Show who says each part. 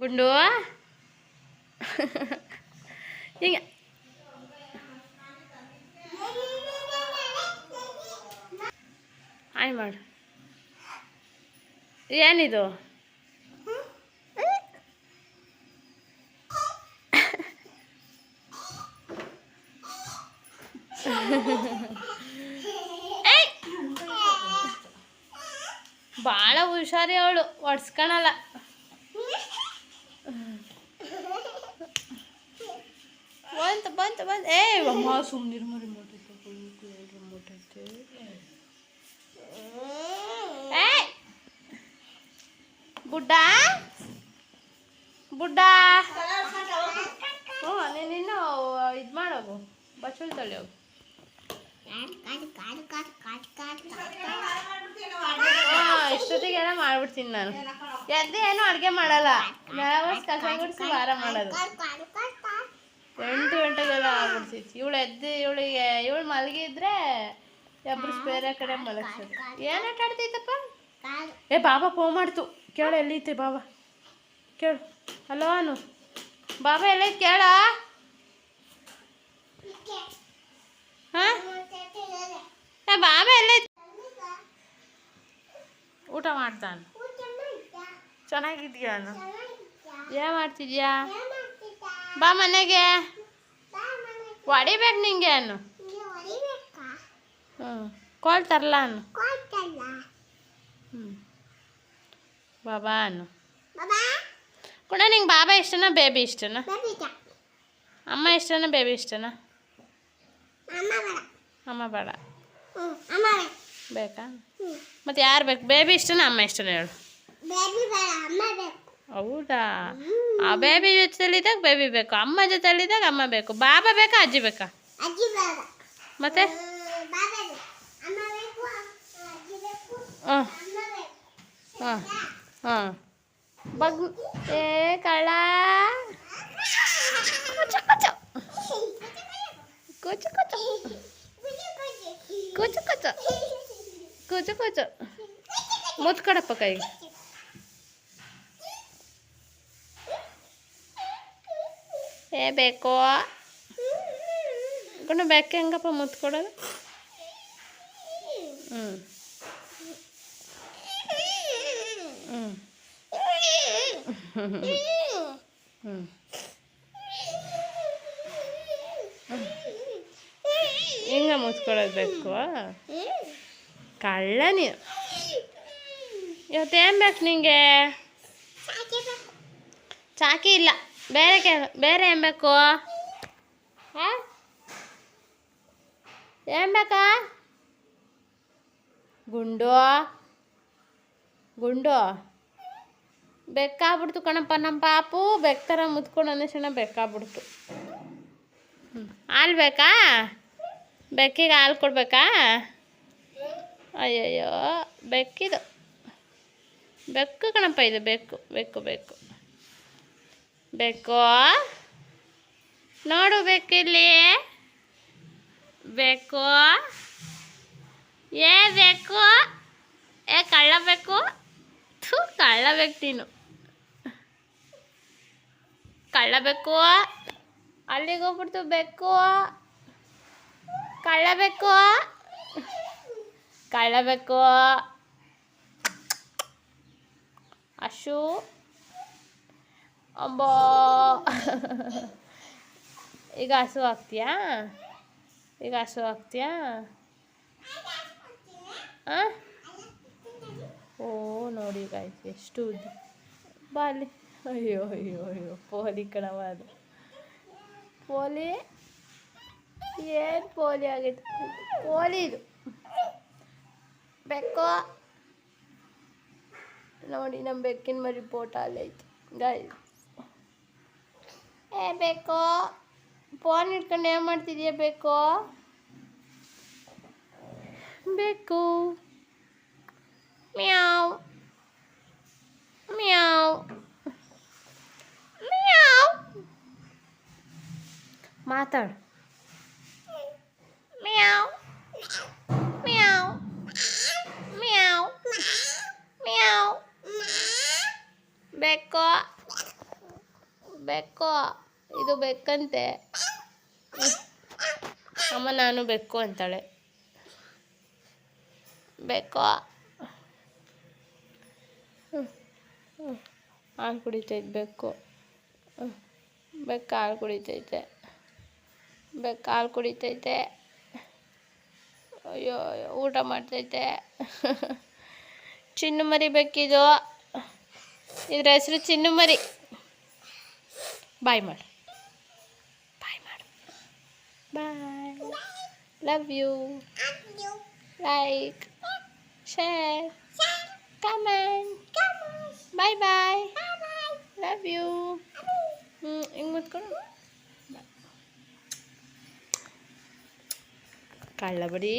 Speaker 1: ಗುಂಡು ಹಿಂಗೆ ಆಯ್ ಮಾಡು. ಏನಿದು? ಭಾಳ ಹುಷಾರಿ ಅವಳು, ಒಡ್ಸ್ಕೊಳಲ್ಲ. ಬಂತು ಏ ಅಮ್ಮ ಸುಮ್ಮನಿರು ಮರಿ ರಿಮೋಟ್ ಐತೆ. ಏ ಬುಡ್ಡ ಹ್ಞೂ ನೀನು ಇದು ಮಾಡೋಗು, ಬಚ್ಚಲ್ ತಳಿ ಹೋಗು. ಇಷ್ಟೊತ್ತಿಗೆಲ್ಲ ಮಾಡ್ಬಿಡ್ತೀನಿ ನಾನು. ಎದ್ದು ಏನೂ ಅಡುಗೆ ಮಾಡಲ್ಲ, ನೆಲವರ್ಸ್ ಕಸ ಗುಡಿಸಿ ವಾರ ಮಾಡೋದು. 8 ಗಂಟೆಗೆಲ್ಲ ಆಗ್ಬಿಡ್ತೈತಿ. ಇವಳು ಮಲಗಿದ್ರೆ ಎಬ್ಬಿಸಿ ಬೇರೆ ಕಡೆ ಮಲಗ್ಸೋದು. ಏನು ಆಟ ಆಡ್ತೈತಪ್ಪ? ಏ ಬಾಬಾ ಫೋನ್ ಮಾಡ್ತು, ಕೇಳು ಎಲ್ಲೈತೆ ಬಾಬಾ, ಕೇಳು. ಹಲೋ ಅನು, ಬಾಬಾ ಎಲ್ಲೈತೆ ಕೇಳ. ಹಾಂ ಬಾಬಾ ಎಲ್ಲೈತೆ? ಊಟ ಮಾಡ್ತಾನೆ. ಚೆನ್ನಾಗಿದ್ಯಾ ಅನು? ಏನು ಮಾಡ್ತಿದ್ಯಾ? ಬಾ ಮನೆಗೆ. ಹೊಡಿಬೇಕು ನಿಂಗೆ ಅನು. ಕೋಲ್ ತರಲ ಅನು. ಬಾಬಾ ಅನು. ಕೂಡ ನಿಂಗೆ ಬಾಬಾ ಇಷ್ಟನಾ ಬೇಬಿ ಇಷ್ಟನಾ? ಅಮ್ಮ ಇಷ್ಟನಾ ಬೇಬಿ ಇಷ್ಟನಾ? ಅಮ್ಮ ಬೇಡ ಬೇಕಾ? ಮತ್ತೆ ಯಾರು ಬೇಕು? ಬೇಬಿ ಇಷ್ಟನಾ ಅಮ್ಮ ಇಷ್ಟನಾ ಹೇಳು? ಹೌದಾ? ಆ ಬೇಬಿ ಜೊತೆಲಿದ್ದಾಗ ಬೇಬಿ ಬೇಕು, ಅಮ್ಮ ಜೊತೆಲಿದ್ದಾಗ ಅಮ್ಮ ಬೇಕು. ಬಾಬಾ ಬೇಕಾ ಅಜ್ಜಿ ಬೇಕಾ? ಮತ್ತೆ ಹಾಂ ಹಾಂ ಹಾಂ ಬಗ್ ಏ ಕಳ್ಳ ಕೂಚು ಕೂಚು ಕೂಚು ಕೂಚು ಕೂಚು ಕೂಚು ಮುತ್ತು ಕೊಡಪ್ಪ ಕೈಗೆ. ಏ ಬೇಕೋ ಗುಂಡು ಬೇಕೆ ಹೆಂಗಪ್ಪ ಮುತ್ತು ಕೊಡೋದು? ಹ್ಞೂ ಹಿಂಗ ಮುಚ್ಕೊಳ್ಳೋದು ಬೇಕು. ಕಳ್ಳ ನೀನು. ಇವತ್ತೇನು ಬೇಕು ನಿಂಗೆ? ಚಾಕಿ ಇಲ್ಲ, ಬೇರೆ ಏನು ಬೇಕು? ಹಾಂ ಏನು ಬೇಕಾ? ಗುಂಡು ಬೇಕಾಗ್ಬಿಡ್ತು ಕಣಪ್ಪ ನಮ್ಮ ಪಾಪು. ಬೆಕ್ತರ ಮುತ್ಕೊಂಡು ಅನ್ನಿಸೋಣ ಬೇಕಾಗ್ಬಿಡ್ತು. ಹಾಲು ಬೇಕಾ? ಬೆಕ್ಕಿಗೆ ಹಾಲು ಕೊಡ್ಬೇಕಾ? ಅಯ್ಯಯ್ಯೋ ಬೆಕ್ಕಿದು, ಬೆಕ್ಕು ಕಣಪ್ಪ ಇದು, ಬೇಕು ನೋಡು ಬೆಕ್ಕಿಲ್ಲಿ. ಬೇಕು ಏ ಬೇಕು? ಏ ಕಳ್ಳ ಬೇಕು? ಕಳ್ಳ ಬೇಕು ನೀನು, ಕಳ್ಳ ಬೇಕು. ಅಲ್ಲಿಗೆ ಹೋಗ್ಬಿಡ್ತು ಬೇಕು. ಕಳ್ಳ ಬೇಕು ಅಶು ಅಂಬೋ. ಈಗ ಹಸು ಹಾಕ್ತೀಯಾ? ಹಾಂ ಓ ನೋಡಿ ಗಾಯ್ಸ್ ಎಷ್ಟು ಉದ್ದ ಬಾಲಿ. ಅಯ್ಯೋ ಪೋಲಿ ಕಣವ ಅದು. ಪೋಲಿ ಏನು ಪೋಲಿ ಆಗೈತೆ? ಪೋಲಿ ಇದು ಬೆಕ್ಕು ನೋಡಿ. ನಮ್ಮ ಬೆಕ್ಕಿನ ಮರಿ ಫೋಟೋ ಅಲ್ಲೈತೆ ಗಾಯ್ಸ್. ಏ ಬೇಕು ಫೋನ್ ಇಟ್ಕೊಂಡು ಏನು ಮಾಡ್ತಿದ್ಯಾ? ಬೇಕು ಮ್ಯಾವ್ ಮಾತಾಡು. ಮ್ಯಾವ್ ಬೇಕು ಬೆಕ್ಕು ಇದು ಬೆಕ್ಕಂತೆ. ಅಮ್ಮ ನಾನು ಬೆಕ್ಕು ಅಂತಾಳೆ. ಬೆಕ್ಕು ಹಾಲು ಕುಡಿತೈತೆ ಬೆಕ್ಕು. ಬೆಕ್ಕು ಹಾಲು ಕುಡಿತೈತೆ. ಬೆಕ್ಕು ಹಾಲು ಕುಡಿತೈತೆ. ಅಯ್ಯೋ ಊಟ ಮಾಡ್ತೈತೆ. ಚಿನ್ನು ಮರಿ ಬೆಕ್ಕಿದು. ಇದ್ರ ಹೆಸರು ಚಿನ್ನು ಮರಿ. ಬಾಯ್ ಮಾಡು. ಬಾಯ್ ಮಾಡು. Bye. Love you. Like share comment. Bye bye. Love you. ಹಿಂಗೆ ಮುತ್ಕೊಂಡು ಕಳ್ಳ ಬಡಿ.